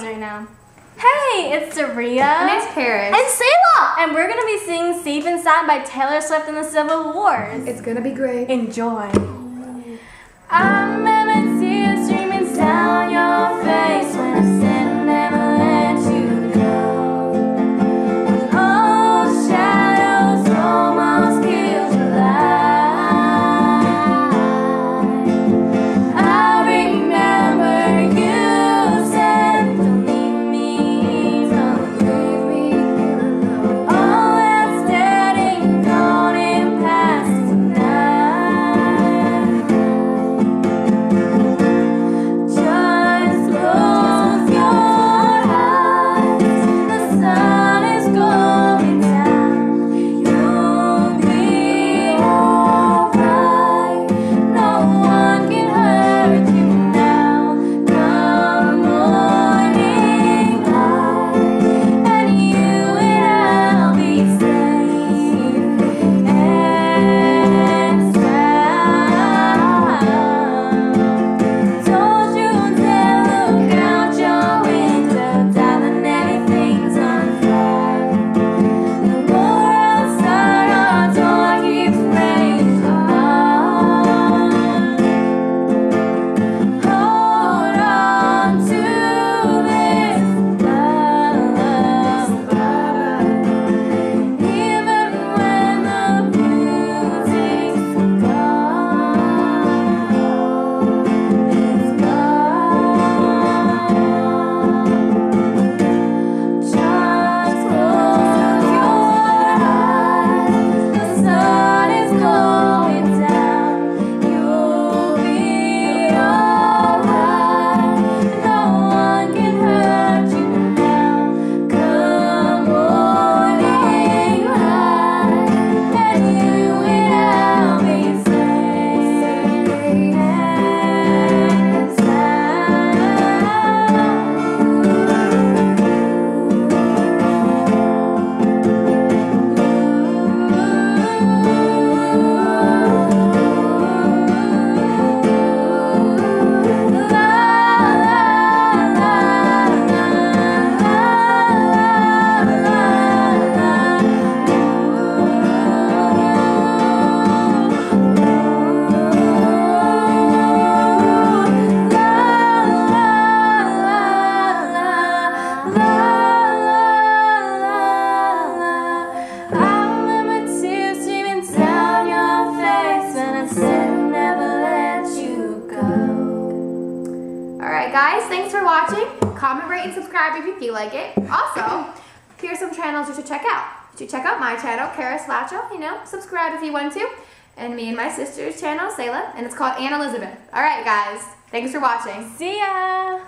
right now. Hey, it's Daria. And it's Paris. And Selah! And we're gonna be singing Safe and Sound by Taylor Swift and the Civil Wars. It's gonna be great. Enjoy. I remember tears streaming down your face when I said I never let you go. When all shadows almost killed your light. I remember you said, don't leave me, don't leave me alone. All that's dead and gone and past tonight. Just close your eyes, the sun is going down. You'll be alright, no one can hurt you now. Come morning light, and you and I'll be safe and sound. Told you to look out your window, darling, everything's on fire. The more outside, our door keeps raining on. Hold on to this love, even when the music's gone. It's gone. Just close your eyes, the sun is going down. You'll be alright, no one can hurt you now. Come morning light, and you and I'll be safe and sound. I remember tears streaming down your face when I said I'd never let you go. Alright guys, thanks for watching. Comment, rate, and subscribe if you feel like it. Also, here's some channels you should check out. You should check out my channel, Karis Lacho, subscribe if you want to. And me and my sister's channel, Selah, and it's called Anne Elizabeth. Alright guys, thanks for watching. See ya!